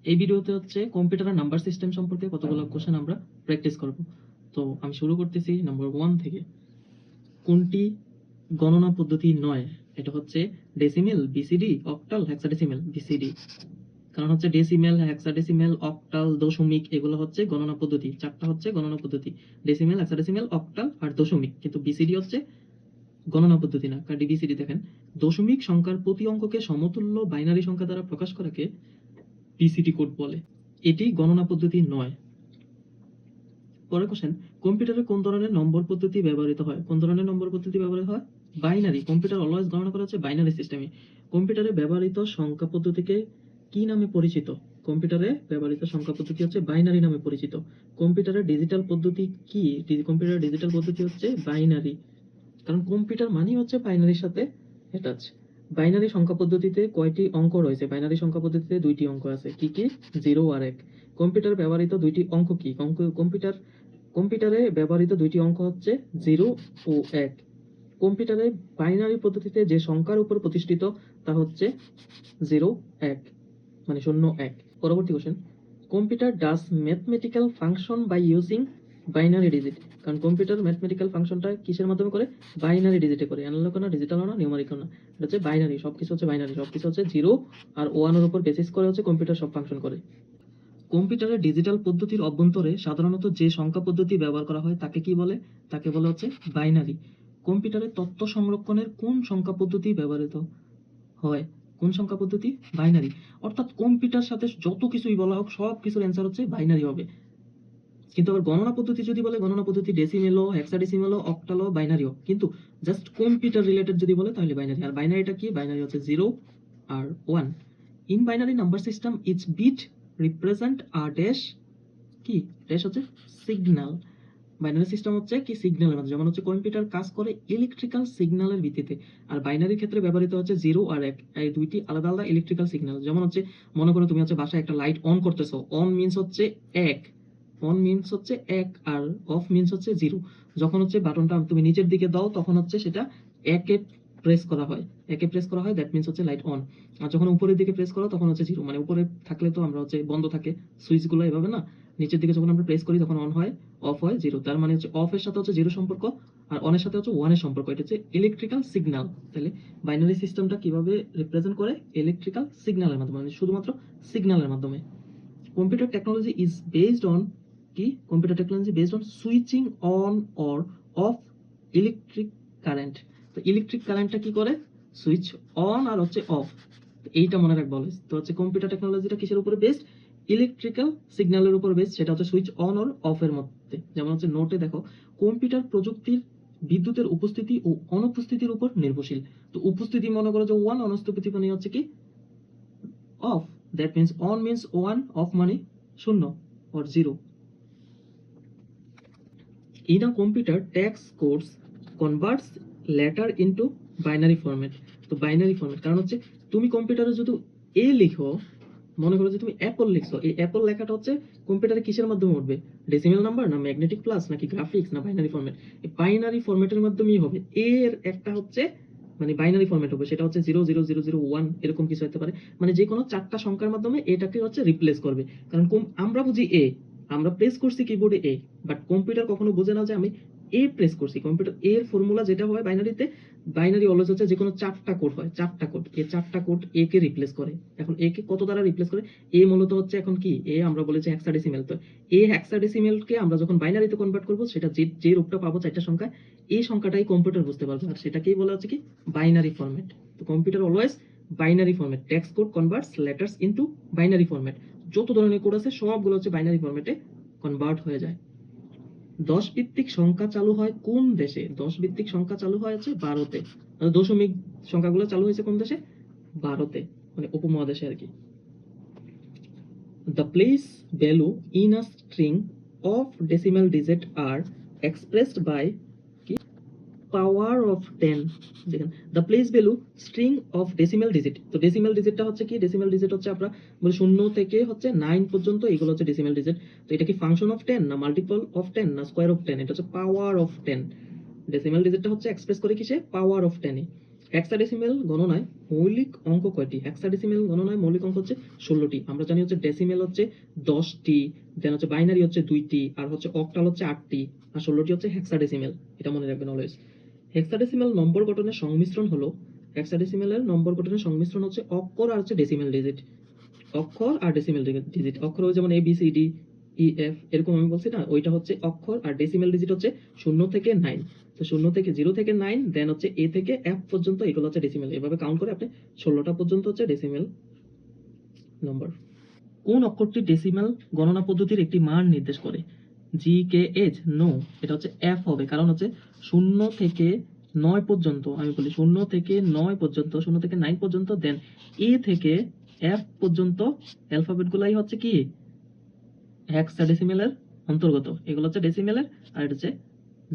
এই ভিডিওতে হচ্ছে কম্পিউটারের নাম্বার সিস্টেম সম্পর্কে কতগুলো কোশ্চেন আমরা প্র্যাকটিস করব। তো আমি শুরু করতেছি নাম্বার 1 থেকে। কোনটি গণনা পদ্ধতি নয়? এটা হচ্ছে decimal, BCD, octal, hexadecimal. BCD, কারণ হচ্ছে ডেসিমেল, হেক্সাডেসিমেল, অক্টাল, দশমিক এগুলো হচ্ছে গণনা পদ্ধতি। চারটা হচ্ছে গণনা পদ্ধতি, ডেসিমেল, হেক্সাডেসিমেল, অক্টাল আর দশমিক। কিন্তু বিসিডি হচ্ছে গণনা পদ্ধতি না। কারণ বিসিডি দেখেন, দশমিক সংখ্যার প্রতি অঙ্ককে সমতুল্য বাইনারি সংখ্যা দ্বারা প্রকাশ করাকে বিসিডি কোড বলে। এটি গণনা পদ্ধতি নয়। পরের কোশ্চেন, কম্পিউটারে কোন ধরনের নম্বর পদ্ধতি ব্যবহৃত হয়? কোন ধরনের নম্বর পদ্ধতি ব্যবহৃত হয়? বাইনারি। কম্পিউটার অলওয়েজ গণনা করা হচ্ছে বাইনারি সিস্টেমে। কম্পিউটারে ব্যবহৃত সংখ্যা পদ্ধতিকে কি নামে পরিচিত? কম্পিউটারে ব্যবহৃত সংখ্যা পদ্ধতি হচ্ছে বাইনারি নামে পরিচিত। কম্পিউটারের ডিজিটাল পদ্ধতি কি? কম্পিউটারের ডিজিটাল পদ্ধতি হচ্ছে বাইনারি, কারণ কম্পিউটার মানেই হচ্ছে বাইনারির সাথে অ্যাটাচ। বাইনারি সংখ্যা পদ্ধতিতে কয়টি অঙ্ক রয়েছে? বাইনারি সংখ্যা পদ্ধতিতে 2টি অঙ্ক আছে। কি কি? 0 আর 1। কম্পিউটার ব্যবহৃত 2টি অঙ্ক কি? কম্পিউটারে ব্যবহৃত 2টি অঙ্ক হচ্ছে 0 ও 1। কম্পিউটারে বাইনারি পদ্ধতিতে যে সংখ্যার উপর প্রতিষ্ঠিত তা হচ্ছে 0 1, মানে 0 1। পরবর্তী question, computer does mathematical function by using binary digit. কারণ কম্পিউটার ম্যাথমেটিক্যাল ফাংশনটা কিসের মাধ্যমে করে? বাইনারি ডিজিটে করে। অ্যানালগ না, ডিজিটাল না, নিউমেরিক্যাল না, এটা হচ্ছে বাইনারি। সবকিছু হচ্ছে বাইনারি, সবকিছু হচ্ছে 0 আর 1 এর উপর বেসিস করে হচ্ছে কম্পিউটার সব ফাংশন করে। কম্পিউটারের ডিজিটাল পদ্ধতির অভ্যন্তরে সাধারণত যে সংখ্যা পদ্ধতি ব্যবহার করা হয় তাকে কি বলে? তাকে বলা হচ্ছে বাইনারি। কম্পিউটারে তথ্য সংরক্ষণের কোন সংখ্যা পদ্ধতি ব্যবহৃত হয়? কোন সংখ্যা পদ্ধতি? বাইনারি। অর্থাৎ কম্পিউটার সাথে যত কিছুই বলা হোক সব কিছুর অ্যান্সার হচ্ছে বাইনারি হবে। কিন্তু আবার গণনা পদ্ধতি যদি বলে, গণনা পদ্ধতি ডেসিমেলও, হেক্সাডেসিমেলও, অক্টালও, বাইনারিও। কিন্তু জাস্ট কম্পিউটার রিলেটেড যদি বলে তাহলে বাইনারি। আর বাইনারিটা কি? বাইনারি হচ্ছে 0 আর 1। In binary number system each bit represent a dash. কি ড্যাশ? হচ্ছে সিগন্যাল। বাইনারি সিস্টেম হচ্ছে কি? সিগন্যালের মাধ্যমে। যেমন হচ্ছে কম্পিউটার কাজ করে ইলেকট্রিক্যাল সিগন্যালের ভিত্তিতে, আর বাইনারির ক্ষেত্রে ব্যবহৃত হচ্ছে 0 আর 1। এই দুইটি আলাদা আলাদা ইলেকট্রিক্যাল সিগন্যাল। যেমন হচ্ছে মনে করো তুমি হচ্ছে বাসায় একটা লাইট অন করতেছো, অন মিন্স হচ্ছে 1, অন মিন্স হচ্ছে 1 আর অফ মিন্স হচ্ছে 0। যখন হচ্ছে বাটনটা তুমি নিচের দিকে দাও তখন হচ্ছে সেটা 1 এ প্রেস করা হয়, 1 এ প্রেস করা হয়, দ্যাট মিন্স হচ্ছে লাইট অন। আর যখন উপরের দিকে প্রেস করো তখন হচ্ছে 0। মানে উপরে থাকলে তো আমরা হচ্ছে বন্ধ থাকে সুইচগুলো, এভাবে না, নিচের দিকে যখন আমরা প্রেস করি তখন অন হয়, অফ হয়, 0। তার মানে হচ্ছে অফ এর সাথে হচ্ছে 0 সম্পর্ক আর অন এর সাথে হচ্ছে 1 এর সম্পর্ক। এটা হচ্ছে ইলেকট্রিক্যাল সিগন্যাল। তাহলে বাইনারি সিস্টেমটা কিভাবে রিপ্রেজেন্ট করে? ইলেকট্রিক্যাল সিগন্যালের মাধ্যমে, মানে শুধুমাত্র সিগন্যালের মাধ্যমে। Computer technology is based on কি? Computer technology based on switching on or off electric current. তো ইলেকট্রিক কারেন্টটা কি করে? সুইচ অন আর হচ্ছে অফ। এইটা মনে রাখবো অলওয়েজ। তো হচ্ছে কম্পিউটার টেকনোলজিটা কিসের উপরে বেসড? ইলেকট্রিক্যাল সিগন্যালের উপর বেসড। সেটা হচ্ছে সুইচ অন আর অফ এর মধ্যে। যেমন হচ্ছে নোটে দেখো, কম্পিউটার প্রযুক্তির বিদ্যুতের উপস্থিতি ও অনুপস্থিতির উপর নির্ভরশীল। তো উপস্থিতি মনে করো যে 1, অনুপস্থিতি মানে হচ্ছে কি? Of. That means on means 1, of মানে 0 or 0. In a computer, text codes converts letter into binary format. তো বাইনারি ফরম্যাট, কারণ হচ্ছে তুমি কম্পিউটারে যদি এ লিখো, মনে করো যে তুমি অ্যাপল লিখছো, এই অ্যাপল লেখাটা হচ্ছে কম্পিউটারে কিসের মাধ্যমে উঠবে? ডেসিমেল নাম্বার না ম্যাগনেটিক প্লাস নাকি গ্রাফিক্স না বাইনারি ফরম্যাট? এই বাইনারি ফরম্যাটের মাধ্যমেই হবে। এর একটা হচ্ছে মানে বাইনারি ফরম্যাট হবে, সেটা হচ্ছে 00001 এরকম কিছু হতে পারে। মানে যে কোনো চারটা সংখ্যার মাধ্যমে এটাকে হচ্ছে রিপ্লেস করবে। কারণ আমরা বুঝি এ, আমরা প্রেস করছি কিবোর্ডে এ, বাট কম্পিউটার কখনো বোঝে না যে আমি এ প্রেস করছি। কম্পিউটার এর ফর্মুলা যেটা হয় বাইনারিতে, বাইনারি অলওয়েজ হচ্ছে যে কোনো চারটা কোড হয়, চারটা কোড, এই চারটা কোড এ কে রিপ্লেস করে। এখন এ কে কত দ্বারা রিপ্লেস করে? এ মূলত হচ্ছে এখন কি? এ আমরা বলেছি হেক্সাডেসিমেল। তো এ হেক্সাডেসিমেল কে আমরা যখন বাইনারিতে কনভার্ট করব, সেটা যে রূপটা পাবো চারটা সংখ্যা, এই সংখ্যাটাই কম্পিউটার বুঝতে পারবে, আর সেটাকেই বলা হচ্ছে কি? Binary format. তো computer always binary format. Text code converts letters into binary format. যত ধরনের কোড আছে সবগুলো হচ্ছে বাইনারি ফরম্যাটে কনভার্ট হয়ে যায়। 10 ভিত্তিক সংখ্যা চালু হয় কোন দেশে? 10 ভিত্তিক সংখ্যা চালু হয় হচ্ছে ভারতে। দশমিক সংখ্যাগুলো চালু হয়েছে কোন দেশে? ভারতে, মানে উপমহাদেশে আর কি। The place value in a string of decimal digit are expressed by power of 10। দেখেন, the place value string of decimal digit. তো ডেসিমাল ডিজিটটা হচ্ছে কি? ডেসিমাল ডিজিট হচ্ছে আমরা বলি 0 থেকে হচ্ছে 9 পর্যন্ত, এগুলো হচ্ছে ডেসিমাল ডিজিট। তো এটা কি ফাংশন অফ 10 না মাল্টিপল অফ 10 না স্কোয়ার অফ 10? এটা হচ্ছে পাওয়ার অফ 10। ডেসিমাল ডিজিটটা হচ্ছে এক্সপ্রেস করে কিসে? Power of 10 A. হেক্সাডেসিমেল গণনায় মৌলিক অঙ্ক কয়টি? হেক্সাডেসিমেল গণনায় মৌলিক অঙ্ক হচ্ছে 16টি। আমরা জানি হচ্ছে ডেসিমেল হচ্ছে 10টি, দেন হচ্ছে বাইনারি হচ্ছে 2টি, আর হচ্ছে অক্টাল হচ্ছে 8টি, আর 16টি হচ্ছে হেক্সাডেসিমেল। এটা মনে রাখবেন অলওয়েজ। হেক্সাডেসিমেল নম্বর গঠনের সংমিশ্রণ হলো, হেক্সাডেসিমেলের নম্বর গঠনের সংমিশ্রণ হচ্ছে অক্ষর আর হচ্ছে ডেসিমেল ডিজিট। অক্ষর আর ডেসিমেল ডিজিট, অক্ষর যেমন A B C D E F এরকম আমি বলছি না, ওইটা হচ্ছে অক্ষর, আর ডেসিমেল ডিজিট হচ্ছে 0 থেকে 9। তো 0 থেকে 0 থেকে 9, দেন হচ্ছে এ থেকে এফ পর্যন্ত, এগুলো হচ্ছে ডেসিমেল। এভাবে কাউন্ট করে আপনি 16টা পর্যন্ত হচ্ছে ডেসিমেল নম্বর। কোন অক্ষরটি ডেসিমেল গণনা পদ্ধতির একটি মান নির্দেশ করে? জি কে এইচ? নো, এটা হচ্ছে এফ হবে, কারণ হচ্ছে 0 থেকে 9 পর্যন্ত, আমি বলি 0 থেকে 9 পর্যন্ত, 0 থেকে 9 পর্যন্ত, দেন এ থেকে এফ পর্যন্ত অ্যালফাবেট গুলাই হচ্ছে কি হেক্সাডেসিমেলের অন্তর্গত। এগুলো হচ্ছে ডেসিমেলের, আর এটা হচ্ছে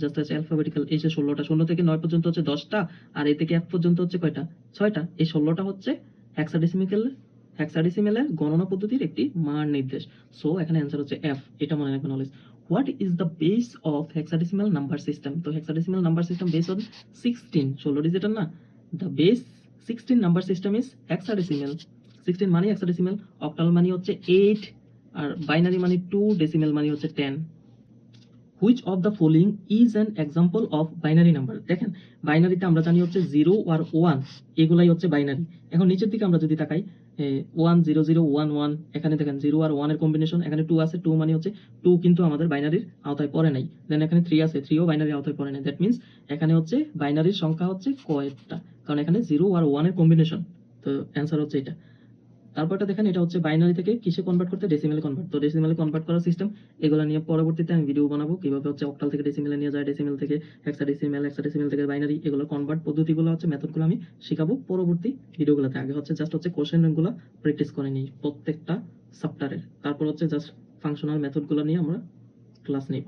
জাস্ট হচ্ছে অ্যালফাবেটিক্যাল। এই যে 16টা, 0 থেকে 9 পর্যন্ত হচ্ছে 10টা, আর এ থেকে এফ পর্যন্ত হচ্ছে কয়টা? 6টা। এই 16টা হচ্ছে হেক্সাডেসিমেলের গণনা পদ্ধতির একটি মান নির্দেশ। সো এখানে অ্যান্সার হচ্ছে এফ, এটা মনে রাখবেন always. What is the base of hexadecimal number system? তো hexadecimal number system base on 16, 16 ডিজিটের না। The base 16 number system is hexadecimal. 16 মানে হেক্সাডেসিমেল, অক্টাল মানে হচ্ছে 8, আর বাইনারি মানে 2, ডেসিমেল মানে হচ্ছে 10। Which of the following is an example of binary number? দেখেন, বাইনারিতে আমরা জানি হচ্ছে 0 আর 1, এগুলাই হচ্ছে বাইনারি। এখন নিচের দিকে আমরা যদি তাকাই, 1 0 0 1 1, এখানে দেখেন 0 আর 1 এর কম্বিনেশন, এখানে 2 আছে, 2 মানে হচ্ছে 2 কিন্তু আমাদের বাইনারির আওতায় পড়ে নাই। দেন এখানে 3 আছে, 3ও বাইনারির আওতায় পড়ে নাই। দ্যাট মিন্স এখানে হচ্ছে বাইনারির সংখ্যা হচ্ছে কয়টা, কারণ এখানে 0 আর 1 এর কম্বিনেশন। তো অ্যান্সার হচ্ছে এটা। তারপরটা দেখেন, এটা হচ্ছে বাইনারি থেকে কিসে কনভার্ট করতে? ডেসিমেলে কনভার্ট। তো ডেসিমেলে কনভার্ট করার সিস্টেম, এগুলো নিয়ে পরবর্তীতে আমি ভিডিও বানাবো, কিভাবে হচ্ছে অক্টাল থেকে ডেসিমেলে নিয়ে যায়, ডেসিমেল থেকে হেক্সাডেসিমেল, হেক্সাডেসিমেল থেকে বাইনারি, এগুলো কনভার্ট পদ্ধতিগুলো হচ্ছে মেথডগুলো আমি শেখাবো পরবর্তী ভিডিওগুলোতে। আগে হচ্ছে জাস্ট হচ্ছে কোশ্চেনগুলো প্র্যাকটিস করে নিই প্রত্যেকটা চ্যাপ্টারের, তারপর হচ্ছে জাস্ট ফাংশনাল মেথডগুলো নিয়ে আমরা ক্লাস নেব।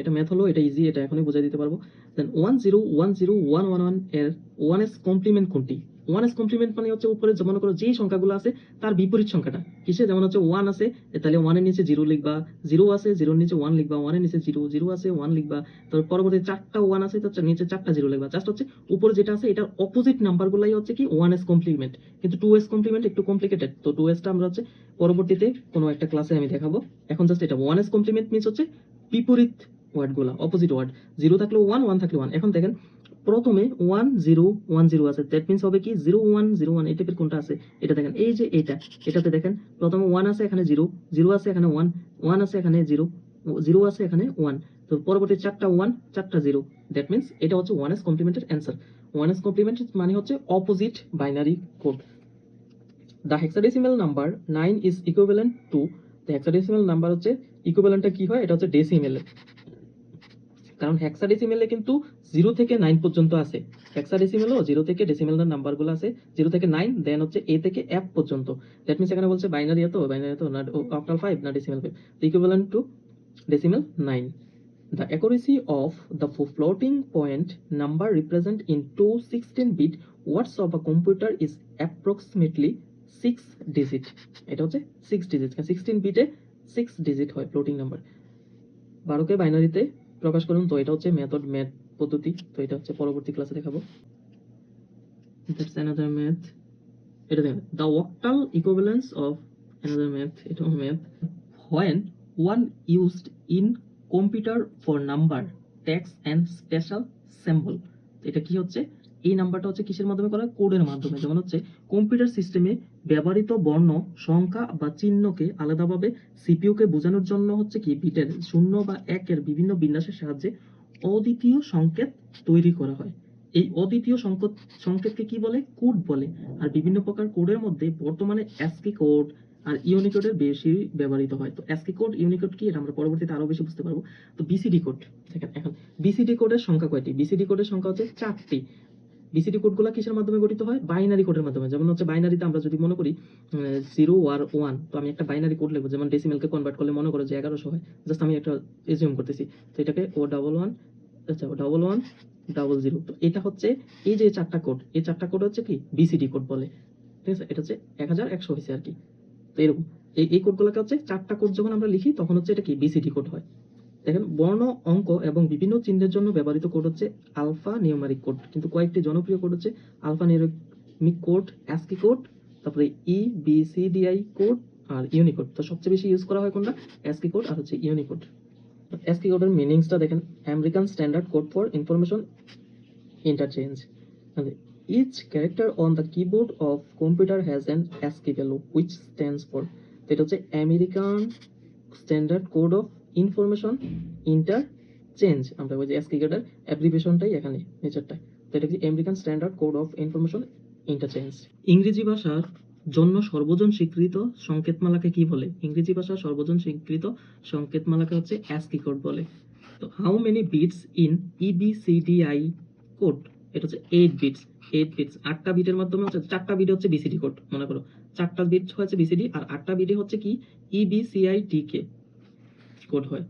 এটা ম্যাথ হলো, এটা ইজি, এটা এখনই বুঝাই দিতে পারবো। দেন 1 0 1 0 1 1 1 এর 1s কমপ্লিমেন্ট কোনটি? 1s কমপ্লিমেন্ট মানে হচ্ছে উপরে মনে করো যেই সংখ্যাগুলো আছে তার বিপরীত সংখ্যাটা কিসে, যেমন হচ্ছে 1 আছে, তাহলে 1 এর নিচে 0 লিখবা, 0 আছে 0 এর নিচে 1 লিখবা, 1 এর নিচে 0 0 আছে 1 লিখবা, তারপর পরবর্তী 4টা 1 আছে, তার নিচে 4টা 0 লিখবা। জাস্ট হচ্ছে উপরে যেটা আছে এটার অপোজিট নাম্বারগুলাই হচ্ছে কি 1s কমপ্লিমেন্ট। কিন্তু 2s কমপ্লিমেন্ট একটু কমপ্লিকেটেড, তো 2s টা আমরা হচ্ছে পরবর্তীতে কোনো একটা ক্লাসে আমি দেখাবো। এখন জাস্ট এটা 1s কমপ্লিমেন্ট মিন্স হচ্ছে বিপরীত ওয়ার্ডগুলা, অপোজিট ওয়ার্ড। 0 থাকলে 1, 1 থাকলে 1। এখন দেখেন প্রথমে 1 0 1 0 আছে, দ্যাট মিন্স হবে কি 0 1 0 1, এই টাইপের কোনটা আছে? এটা দেখেন, এই যে এটাতে দেখেন প্রথমে 1 আছে, এখানে 0 0 আছে, এখানে 1 1 আছে, এখানে 0 0 আছে, এখানে 1। তো পরবর্তী 4টা 1 4টা 0, দ্যাট মিন্স এটা হচ্ছে 1s কমপ্লিমেন্টের অ্যান্সার। 1s কমপ্লিমেন্ট মানে হচ্ছে opposite binary code. The hexadecimal number 9 is equivalent to, the hexadecimal number হচ্ছে ইকুইভ্যালেন্টটা কি হয়? এটা হচ্ছে ডেসিমেলে, কারণ হেক্সাডেসিমেলে কিন্তু 0 থেকে 9 পর্যন্ত আছে। হেক্সাডেসিমেলও 0 থেকে ডেসিমেলের নাম্বারগুলো আছে 0 থেকে 9, দেন হচ্ছে এ থেকে এফ পর্যন্ত। দ্যাট মিন্স এখানে বলছে বাইনারি এত না অক্টাল 5 না decimal 5, equivalent to decimal 9। The accuracy of the floating point number represented in two 16-bit words of a computer is approximately 6 digit. এটা হচ্ছে 6 digit, 16 বিটে 6 ডিজিট হয় ফ্লোটিং নাম্বার। 12কে বাইনারিতে প্রকাশ করুন। তো এটা হচ্ছে ম্যাথ পদ্ধতি, তো এটা হচ্ছে পরবর্তী ক্লাসে দেখাবো। That's another math. এটা দেখেন, the octal equivalence of another math, এটা math. When one used in computer for number text and special symbol, এটা কি হচ্ছে? এই নাম্বারটা হচ্ছে কিসের মাধ্যমে করা হয়? কোডের মাধ্যমে। যেমন হচ্ছে কম্পিউটার সিস্টেমে ব্যবহৃত বর্ণ, সংখ্যা বা চিহ্নকে আলাদাভাবে সিপিইউকে বোঝানোর জন্য হচ্ছে কি বিটের 0 বা 1 এর বিভিন্ন বিন্যাসের সাহায্যে অদ্বিতীয় সংকেত তৈরি করা হয়। এই অদ্বিতীয় সংকেতকে কি বলে? কোড বলে। আর বিভিন্ন প্রকার কোডের মধ্যে বর্তমানে অ্যাসকি কোড আর ইউনিকোডের বেশি ব্যবহৃত হয়। তো অ্যাসকি কোড, ইউনিকোড কি, এটা আমরা পরবর্তীতে আরো বেশি বুঝতে পারবো। তো বিসিডি কোড দেখেন, এখন বিসিডি কোডের সংখ্যা কয়টি? বিসিডি কোডের সংখ্যা হচ্ছে 4টি। বিসিডি কোডগুলো কিসের মাধ্যমে গঠিত হয়? বাইনারি কোডের মাধ্যমে। যেমন হচ্ছে বাইনারিতে আমরা যদি মনে করি 0 আর 1, তো আমি একটা বাইনারি কোড লিখবো, যেমন ডেসিমেলকে কনভার্ট করলে মনে করো যে 1100 হয়। জাস্ট আমি একটা এজিউম করতেছি, তো এটাকে O11, আচ্ছা 11 00। তো এটা হচ্ছে এই যে 4টা কোড, এই 4টা কোড হচ্ছে কি বিসিডি কোড বলে, ঠিক আছে? এটা হচ্ছে 1100 হয়েছে আর কি। তো এরকম এই কোডগুলোকে হচ্ছে 4টা কোড যখন আমরা লিখি তখন হচ্ছে এটা কি বিসিডি কোড হয়। দেখেন বর্ণ, অঙ্ক এবং বিভিন্ন চিহ্নের জন্য ব্যবহৃত কোড হচ্ছে আলফা নিউমেরিক কোড, কিন্তু কয়েকটি জনপ্রিয় কোড হচ্ছে alpha numeric code, ASCII code, তারপরে EBCDI কোড আর ইউনিকোড। তো সবচেয়ে বেশি ইউজ করা হয় কোনটা? অ্যাস্কি কোড আর হচ্ছে ইউনিকোড। অ্যাস্কি কোডের মিনিংসটা দেখেন, American standard code for information interchange. Each character on the keyboard of computer has an ASCII value which stands for. তো এটা হচ্ছে American standard code of information interchange. আমরা ওই যে অ্যাস্কি কোডের অ্যাব্রিভিয়েশনটাই এখানে নিচেরটায়। তো এটা কি American standard code of information interchange. ইংরেজি ভাষার জন্য সর্বজন স্বীকৃত সংকেতমালাকে কি বলে? ইংরেজি ভাষার সর্বজন স্বীকৃত সংকেতমালাকে হচ্ছে অ্যাস্কি কোড বলে। তো how many bits in EBCDI code? এটা হচ্ছে 8 বিটস। 8 বিটস 8টা বিটের মাধ্যমে হচ্ছে 4টা বিট হচ্ছে বিসিডি কোড, মনে করো 4টা বিট হচ্ছে বিসিডি আর 8টা বিটে হচ্ছে কি EBCIDK কোড হয়।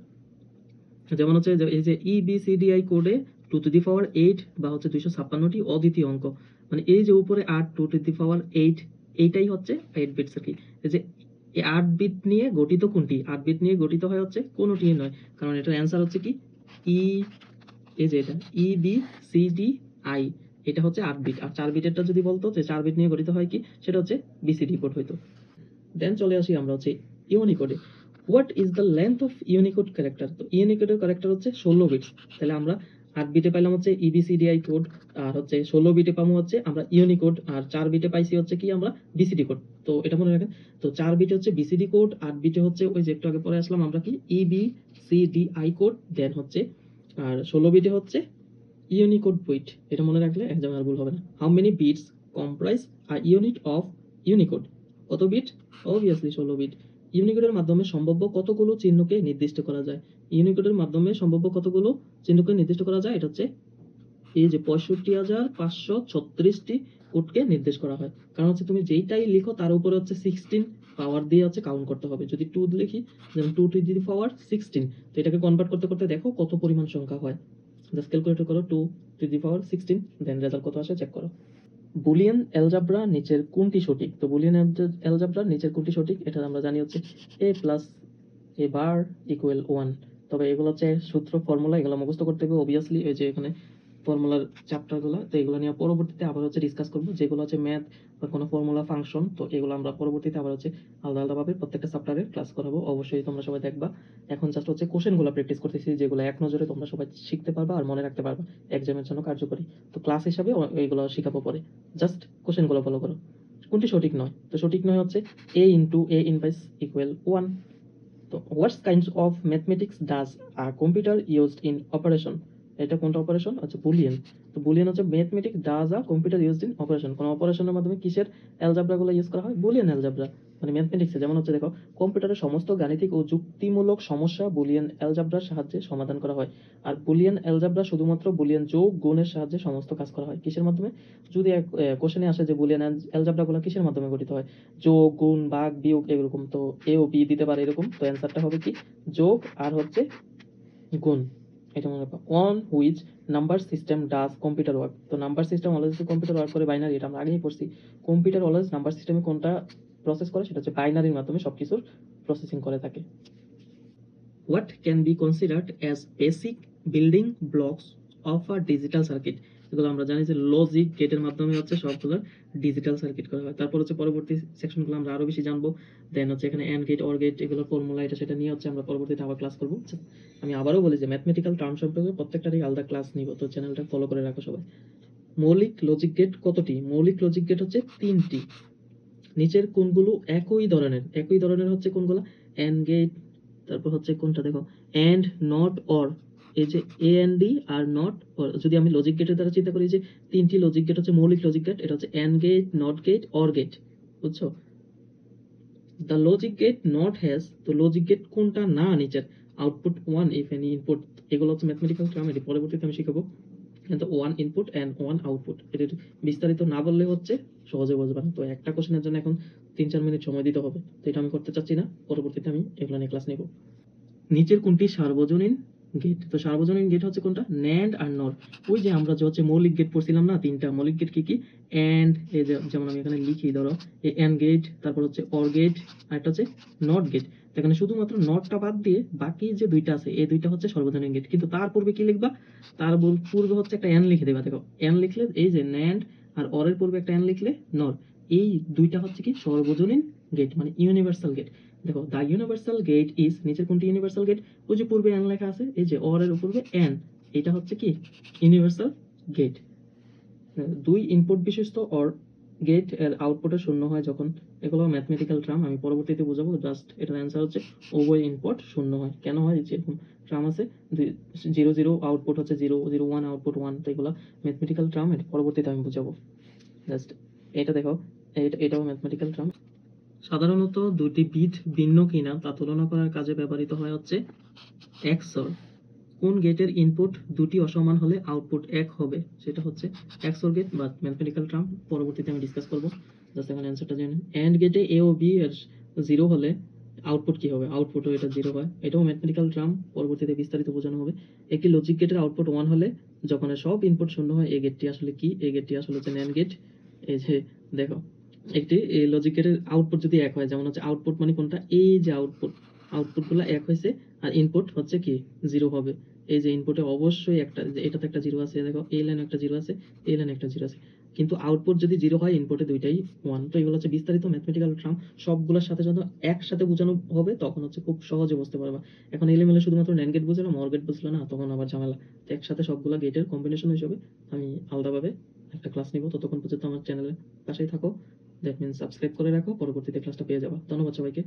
যেমন হচ্ছে এই যে EBCDI কোডে 2 টু দি পাওয়ার 8 বা হচ্ছে 256টি অদ্বিতীয় অঙ্ক, মানে এই যে উপরে 8 2 টু দি পাওয়ার 8, এইটাই হচ্ছে 8 বিটস আর কি। এই যে এই 8 বিট নিয়ে গঠিত কোনটি? 8 বিট নিয়ে গঠিত হয় হচ্ছে কোনটি নয়, কারণ এটার অ্যান্সার হচ্ছে কি ই, এই যে এটা EBCDI, এটা হচ্ছে 8 বিট। আর 4 বিটেরটা যদি বলতো যে 4 বিট নিয়ে গঠিত হয় কি, সেটা হচ্ছে BCD কোড হইতো। দেন চলে আসি আমরা হচ্ছে ইউনিকোডে। What is the length of Unicode character? তো ইউনিকোডের ক্যারেক্টার হচ্ছে 16 বিটস। তাহলে আমরা 8 বিটে পাইলাম হচ্ছে EBCDI কোড, আর হচ্ছে 16 বিটে পাবো হচ্ছে আমরা ইউনিকোড, আর 4 বিটে পাইছি হচ্ছে কি আমরা BCD কোড। তো এটা মনে রাখেন। তো 4 বিটে হচ্ছে BCD কোড, 8 বিটে হচ্ছে ওই যে একটু আগে পরে আসলাম আমরা কি EBCDI কোড, দেন হচ্ছে আর 16 বিটে হচ্ছে ইউনিকোড বিট। এটা মনে রাখলে একদম আর ভুল হবে না। How many bits comprise a unit of Unicode? কত বিট? Obviously 16 bit. ইউনিকোডের মাধ্যমে সম্ভাব্য কতগুলো চিহ্নকে নির্দিষ্ট করা যায়? ইউনিকোডের মাধ্যমে সম্ভাব্য কতগুলো চিহ্নকে নির্দিষ্ট করা যায়? এটা হচ্ছে এই যে 65,536টি কোডকে নির্দেশ করা হয়। কারণ হচ্ছে তুমি যেইটাই লিখো তার উপরে হচ্ছে 16 পাওয়ার দিয়ে হচ্ছে কাউন্ট করতে হবে। যদি 2 লিখি, যেমন 2 টু দি পাওয়ার 16, তো এটাকে কনভার্ট করতে করতে দেখো কত পরিমাণ সংখ্যা হয়। জাস্ট ক্যালকুলেট করো 2 to the power 16, then result কত আসে চেক করো। বুলিয়ান অ্যালজাবরা নিচের কোনটি সঠিক? তো বুলিয়ান অ্যালজাবরা নিচের কোনটি সঠিক? এটা আমরা জানি হচ্ছে a plus a bar equal 1। তবে এগুলো হচ্ছে সূত্র, ফর্মুলা, এগুলো মুখস্থ করতে হবে অবভিয়াসলি। এই যে এখানে ফর্মুলার চ্যাপ্টারগুলো, তো এগুলো নিয়ে পরবর্তীতে আবার হচ্ছে ডিসকাস করবো। যেগুলো হচ্ছে ম্যাথ বা কোনো ফর্মুলা ফাংশন, তো এগুলো আমরা পরবর্তীতে আবার হচ্ছে আলাদা আলাদাভাবে প্রত্যেকটা চ্যাপ্টারে ক্লাস করাবো। অবশ্যই তোমরা সবাই দেখবা। এখন জাস্ট হচ্ছে কোশ্চেনগুলো প্র্যাকটিস করতেছি, যেগুলো এক নজরে তোমরা সবাই শিখতে পারবা আর মনে রাখতে পারবা, এক্সামের জন্য কার্যকরী। তো ক্লাস হিসাবে এইগুলো শিখাবো পরে, জাস্ট কোশ্চেনগুলো ফলো করো। কোনটি সঠিক নয়? তো সঠিক নয় হচ্ছে a into a inverse equal 1। তো what's kinds of mathematics does a computer used in operation? এটা কোনটা অপারেশন? আচ্ছা বুলিয়ান। তো বুলিয়ান হচ্ছে mathematics does a computer used in operation. কোন অপারেশনের মাধ্যমে কিসের অ্যালজাবরাগুলো ইউজ করা হয়? Boolean algebra. মানে ম্যাথমেটিক্সে যেমন হচ্ছে দেখো, কম্পিউটারের সমস্ত গাণিতিক ও যুক্তিমূলক সমস্যা বুলিয়ান অ্যালজাবরার সাহায্যে সমাধান করা হয়। আর বুলিয়ান অ্যালজাবরা শুধুমাত্র বুলিয়ান যোগ গুণের সাহায্যে সমস্ত কাজ করা হয়। কিসের মাধ্যমে? যদি এক কোশ্চেনে আসে যে বুলিয়ান অ্যালজাবরাগুলো কিসের মাধ্যমে গঠিত হয়, যোগ, গুণ, ভাগ, বিয়োগ এরকম, তো এ ও বি দিতে পারে এরকম, তো অ্যান্সারটা হবে কি যোগ আর হচ্ছে গুণ। এটা মনে রাখবা। On which number system does computer work? তো number system always computer work করে বাইনারি, এটা আমরা আগেই পড়ছি। কম্পিউটার অলওয়েজ নাম্বার সিস্টেমে কোনটা প্রসেস করে? সেটা হচ্ছে বাইনারির মাধ্যমে সবকিছুর প্রসেসিং করে থাকে। What can be considered as basic building blocks of a digital circuit? এগুলো আমরা জানি যে লজিক গেটের মাধ্যমে হচ্ছে সবগুলো ডিজিটাল সার্কিট করা হয়। তারপর হচ্ছে পরবর্তী সেকশনগুলো আমরা আরো বেশি জানবো। দেন হচ্ছে এখানে এন্ড গেট, অর গেট, এগুলোর ফর্মুলা এটা সেটা নিয়ে হচ্ছে আমরা পরবর্তীতে আবার ক্লাস করবো। আমি আবারও বলি যে ম্যাথমেটিক্যাল টার্ম সম্পর্কে প্রত্যেকটারই আলাদা ক্লাস নিব, তো চ্যানেলটা ফলো করে রাখো সবাই। মৌলিক লজিক গেট কতটি? মৌলিক লজিক গেট হচ্ছে 3টি। নিচের কোনগুলো একই ধরনের? একই ধরনের হচ্ছে কোনগুলো? এন্ড গেট, তারপর হচ্ছে কোনটা দেখো এন্ড, নট, অর। এই যে এ এন্ড ডি আর নট অর, যদি আমি লজিক গেটের দ্বারা চিন্তা করি যে 3টি লজিক গেট হচ্ছে মৌলিক লজিক গেট, এটা হচ্ছে and gate, not gate, or gate, বুঝছো? The logic gate not has, তো লজিক গেট কোনটা না নিচের? Output 1 if any input. এগুলো হচ্ছে ম্যাথমেটিক্যাল টার্ম, এটি পরবর্তীতে আমি শিখাবো। কিন্তু 1 ইনপুট এন্ড 1 আউটপুট, এটা বিস্তারিত না বললে হচ্ছে সহজে বুঝবে না। তো একটা কোশ্চেনের জন্য এখন 3-4 মিনিট সময় দিতে হবে, তো এটা আমি করতে চাচ্ছি না, পরবর্তীতে আমি এগুলো নিয়ে ক্লাস নেব। নিচের কোনটি সার্বজনীন গেট। তো সার্বজনীন গেট হচ্ছে কোনটা? ন্যান্ড আর নর। ওই যে আমরা যে হচ্ছে মৌলিক গেট পড়ছিলাম না, তিনটা মৌলিক গেট কি কি? অ্যান্ড, এই যে যেমন আমি এখানে লিখি, ধরো এই অ্যান্ড গেট, তারপর হচ্ছে অর গেট, আর একটা হচ্ছে নট গেট। এখানে শুধুমাত্র নটটা বাদ দিয়ে বাকি যে দুইটা আছে, এই দুইটা হচ্ছে সর্বজনীন গেট। কিন্তু তার পূর্বে কি লিখবা? তার পূর্বে হচ্ছে একটা অ্যান লিখে দেবা। দেখো অ্যান লিখলে এই যে ন্যান্ড, আর অরের পূর্বে একটা অ্যান লিখলে নর, এই দুইটা হচ্ছে কি সর্বজনীন গেট, মানে ইউনিভার্সাল গেট। দেখো দ্য ইউনিভার্সাল গেট ইজ, নিচের কোনটি ইউনিভার্সাল গেট? ওই যে পূর্বে অ্যান লেখা আছে, এই যে অর এর পূর্বে অ্যান, এটা হচ্ছে কি ইউনিভার্সাল গেট। দুই ইনপুট বিশিষ্ট অর গেট এর আউটপুটে শূন্য হয় যখন, এগুলো ম্যাথমেটিক্যাল টার্ম, আমি পরবর্তীতে বোঝাবো। জাস্ট এটার অ্যান্সার হচ্ছে উভয় ইনপুট শূন্য হয়। কেন হয়? যেরকম টার্ম আছে 0 0 আউটপুট হচ্ছে 0 0 1 আউটপুট 1, তো এগুলো ম্যাথমেটিক্যাল টার্ম, এটা পরবর্তীতে আমি বোঝাবো। জাস্ট এটা দেখো, এটাও ম্যাথমেটিক্যাল টার্ম। সাধারণত দুটি বিট ভিন্ন কিনা তা তুলনা করার কাজে ব্যবহৃত হয় হচ্ছে XOR। কোন গেটের ইনপুট দুটি অসমান হলে আউটপুট এক হবে? সেটা হচ্ছে XOR গেট বা ম্যাথমেটিক্যাল টার্ম, পরবর্তীতে আমি ডিসকাস করব। জাস্ট এখন অ্যান্সারটা জেনে নিন। অ্যান্ড গেটে এ ও বি এর 0 হলে আউটপুট কি হবে? আউটপুটও এটা 0 হয়, এটাও ম্যাথমেটিক্যাল টার্ম, পরবর্তীতে বিস্তারিত বোঝানো হবে। একটি লজিক গেটের আউটপুট 1 হলে যখন এর সব ইনপুট শূন্য হয়, এই গেটটি আসলে কি? এই গেটটি আসলে হচ্ছে NAND গেট। এই যে দেখো, একটি এই লজিক গেটের আউটপুট যদি এক হয়, যেমন হচ্ছে আউটপুট মানে কোনটা? এই যে আউটপুট, আউটপুটগুলো এক হয়েছে, আর ইনপুট হচ্ছে কি 0 হবে। এই যে ইনপুটে অবশ্যই একটা, যে এটাতে একটা 0 আছে, দেখো এই লাইনে একটা 0 আছে, এই লাইনে একটা 0 আছে, কিন্তু আউটপুট যদি 0 হয়, ইনপুটে দুইটাই 1। তো এগুলো হচ্ছে বিস্তারিত ম্যাথমেটিক্যাল টার্ম, সবগুলোর সাথে যখন একসাথে বোঝানো হবে তখন হচ্ছে খুব সহজে বুঝতে পারবা। এখন এলিমেলে শুধুমাত্র NAND গেট বুঝলাম, OR গেট বুঝলো না, তখন আবার ঝামেলা। তো একসাথে সবগুলো গেটের কম্বিনেশন হিসেবে আমি আলাদাভাবে একটা ক্লাস নিব। ততক্ষণ পর্যন্ত আমার চ্যানেলের পাশেই থাকো, দ্যাট মিনস সাবস্ক্রাইব করে রাখো, পরবর্তীতে ক্লাসটা পেয়ে যাবা। ধন্যবাদ সবাইকে।